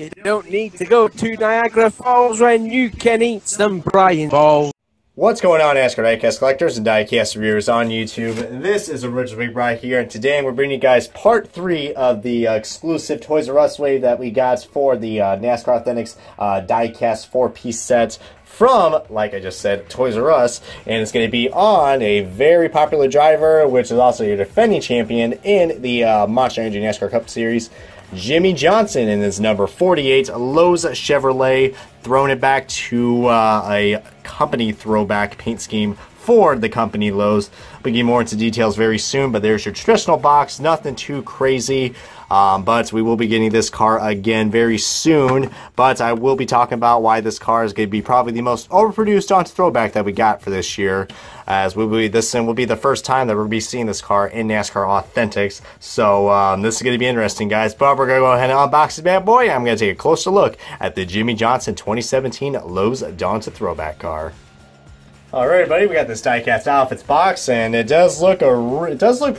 You don't need to go to Niagara Falls when you can eat some Brian balls. What's going on, NASCAR diecast collectors and diecast reviewers on YouTube? This is Original Big Bri here, and today we're bringing you guys part 3 of the exclusive Toys R Us wave that we got for the NASCAR Authentics diecast 4-piece set from, like I just said, Toys R Us, and it's going to be on a very popular driver, which is also your defending champion in the Monster Energy NASCAR Cup Series, Jimmie Johnson, in his number 48 Lowe's Chevrolet, throwing it back to a company throwback paint scheme for the company Lowe's. We'll get more into details very soon, but there's your traditional box, nothing too crazy. But we will be getting this car again very soon. But I will be talking about why this car is going to be probably the most overproduced on throwback that we got for this year. As this will be the first time that we'll be seeing this car in NASCAR Authentics. So this is going to be interesting, guys. But we're going to go ahead and unbox this bad boy. I'm going to take a closer look at the Jimmie Johnson 2017 Lowe's Darlington Throwback car. Alright, buddy, we got this diecast outfits box, and it does look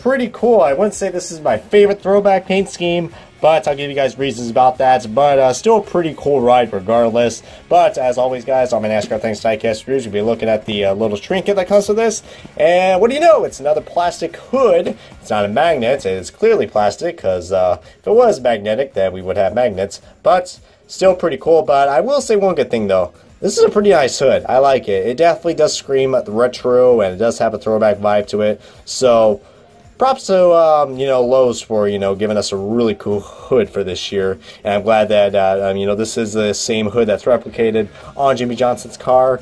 pretty cool. I wouldn't say this is my favorite throwback paint scheme, but I'll give you guys reasons about that. But still a pretty cool ride regardless. But as always, guys, on my NASCAR Authentics diecast reviews, we'll be looking at the little trinket that comes with this. And what do you know? It's another plastic hood. It's not a magnet. It's clearly plastic, because if it was magnetic, then we would have magnets. But still pretty cool. But I will say one good thing, though. This is a pretty nice hood. I like it. It definitely does scream retro, and it does have a throwback vibe to it. So, props to Lowe's for giving us a really cool hood for this year. And I'm glad that this is the same hood that's replicated on Jimmie Johnson's car.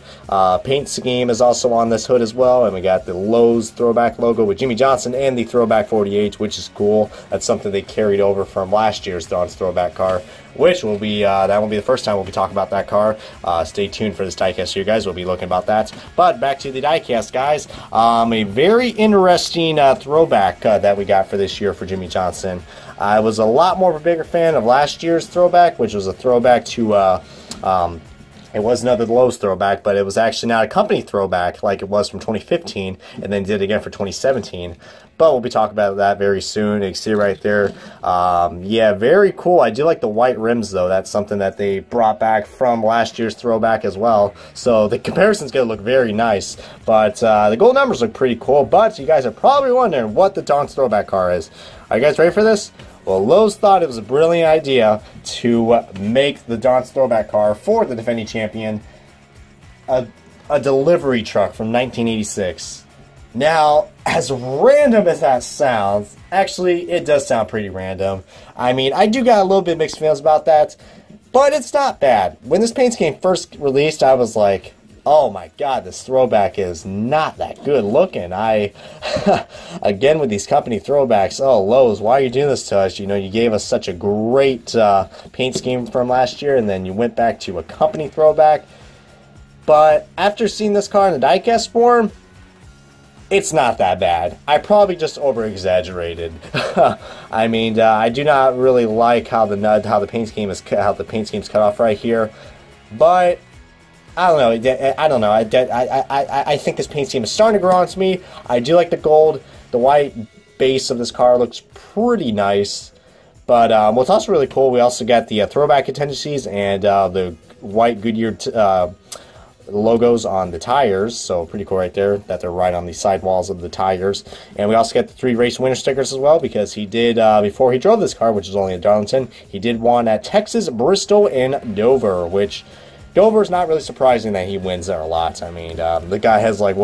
Paint scheme is also on this hood as well, and we got the Lowe's throwback logo with Jimmie Johnson and the throwback 48, which is cool. That's something they carried over from last year's Dawn's throwback car, which will be that won't be the first time we'll be talking about that car. Stay tuned for this diecast, you guys. We'll be looking about that. But back to the diecast, guys. A very interesting throwback that we got for this year for Jimmie Johnson. I was a lot more of a bigger fan of last year's throwback, which was a throwback to it was another Lowe's throwback, but it was actually not a company throwback like it was from 2015, and then did it again for 2017. But we'll be talking about that very soon. You can see right there. Yeah, very cool. I do like the white rims, though. That's something that they brought back from last year's throwback as well. So the comparison's going to look very nice. But the gold numbers look pretty cool. But you guys are probably wondering what the Dawn's throwback car is. Are you guys ready for this? Well, Lowe's thought it was a brilliant idea to make the Dawn's throwback car for the defending champion a delivery truck from 1986. Now, as random as that sounds, actually, it does sound pretty random. I mean, I do got a little bit mixed feelings about that, but it's not bad. When this paint scheme first released, I was like, oh my god, this throwback is not that good looking. Again, with these company throwbacks, oh, Lowe's, why are you doing this to us? You gave us such a great paint scheme from last year, and then you went back to a company throwback. But after seeing this car in the diecast form, it's not that bad. I probably just over-exaggerated. I mean, I do not really like how the paint scheme's cut off right here, but I don't know. I think this paint scheme is starting to grow on to me. I do like the gold. The white base of this car looks pretty nice. But what's also really cool, we also got the throwback contingencies and the white Goodyear logos on the tires. So pretty cool right there that they're right on the sidewalls of the tires. And we also got the 3 race winner stickers as well, because he did, before he drove this car, which is only at Darlington, he did one at Texas, Bristol, and Dover, which Dover's not really surprising that he wins there a lot. I mean, the guy has like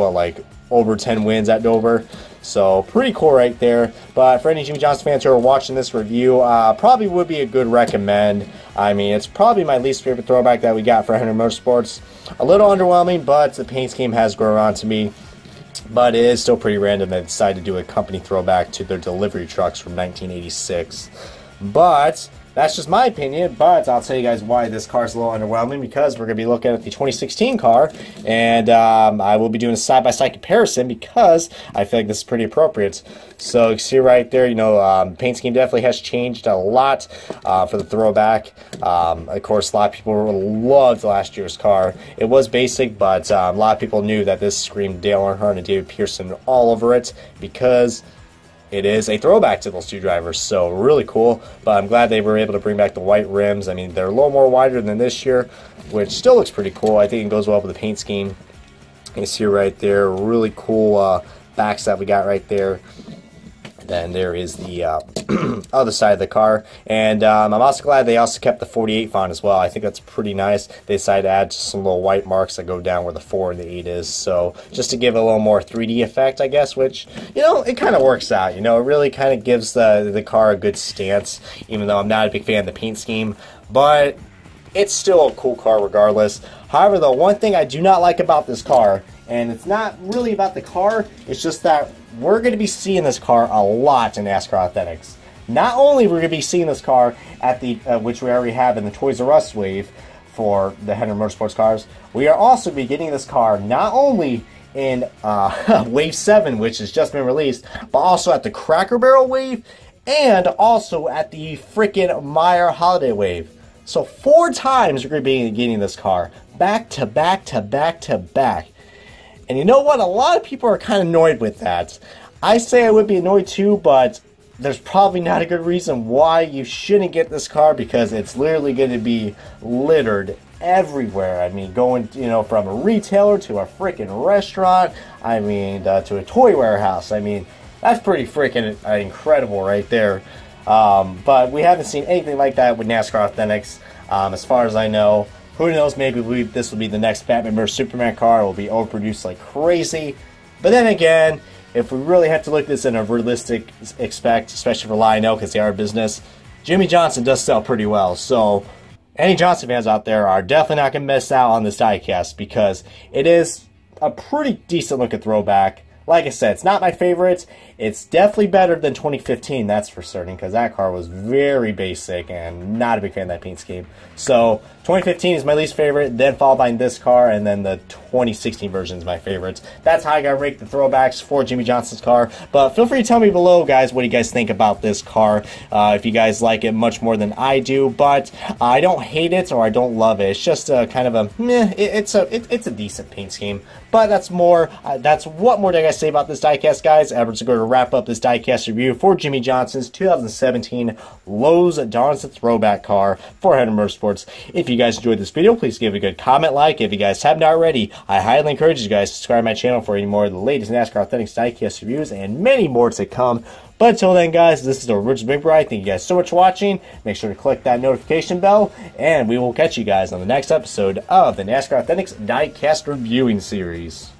over 10 wins at Dover, so pretty cool right there. But for any Jimmie Johnson fans who are watching this review, probably would be a good recommend. I mean, it's probably my least favorite throwback that we got for Hendrick Motorsports. A little underwhelming, but the paint scheme has grown on to me. But it is still pretty random that they decided to do a company throwback to their delivery trucks from 1986. But that's just my opinion, but I'll tell you guys why this car is a little underwhelming, because we're going to be looking at the 2016 car, and I will be doing a side-by-side comparison because I feel like this is pretty appropriate. So you can see right there, paint scheme definitely has changed a lot for the throwback. Of course, a lot of people loved last year's car. It was basic, but a lot of people knew that this screamed Dale Earnhardt and David Pearson all over it, because it is a throwback to those two drivers, so really cool. But I'm glad they were able to bring back the white rims. I mean, they're a little more wider than this year, which still looks pretty cool. I think it goes well with the paint scheme. You see right there, really cool backs that we got right there. Then there is the other side of the car, and I'm also glad they also kept the 48 font as well. I think that's pretty nice. They decided to add just some little white marks that go down where the 4 and the 8 is, so just to give it a little more 3D effect, I guess, which, you know, it kind of works out. You know, it really kind of gives the car a good stance, even though I'm not a big fan of the paint scheme, but it's still a cool car regardless. However, the one thing I do not like about this car, and it's not really about the car, it's just that we're going to be seeing this car a lot in NASCAR Authentics. Not only are we going to be seeing this car at the, which we already have in the Toys R Us wave for the Hendrick Motorsports cars, we are also be getting this car not only in Wave 7, which has just been released, but also at the Cracker Barrel wave, and also at the freaking Meyer Holiday wave. So 4 times we're going to be getting this car, back to back to back to back. And you know what? A lot of people are kind of annoyed with that. I say I would be annoyed too, but there's probably not a good reason why you shouldn't get this car, because it's literally going to be littered everywhere. I mean, going, you know, from a retailer to a freaking restaurant, I mean, to a toy warehouse. I mean, that's pretty freaking incredible right there. But we haven't seen anything like that with NASCAR Authentics, as far as I know. Who knows, maybe this will be the next Batman vs Superman car. It will be overproduced like crazy. But then again, if we really have to look at this in a realistic aspect, especially for Lionel, because they are a business, Jimmie Johnson does sell pretty well. So any Johnson fans out there are definitely not going to miss out on this diecast, because it is a pretty decent looking throwback. Like I said, it's not my favorite. It's definitely better than 2015, that's for certain, because that car was very basic and not a big fan of that paint scheme. So 2015 is my least favorite, then followed by this car, and then the 2016 version is my favorite. That's how I got to rate the throwbacks for Jimmie Johnson's car. But feel free to tell me below, guys, what do you guys think about this car, if you guys like it much more than I do. But I don't hate it or I don't love it. It's just a kind of a meh. It's a decent paint scheme. But that's more. That's what more do I guys say about this diecast, guys? Edward's going to wrap up this diecast review for Jimmie Johnson's 2017 Lowe's Darlington Throwback car for Hendrick Motorsports. If you guys enjoyed this video, please give it a good comment, like. If you guys haven't already, I highly encourage you guys to subscribe to my channel for any more of the latest NASCAR Authentics diecast reviews and many more to come. But until then, guys, this is the original Big Bri. Thank you guys so much for watching. Make sure to click that notification bell, and we will catch you guys on the next episode of the NASCAR Authentics diecast reviewing series.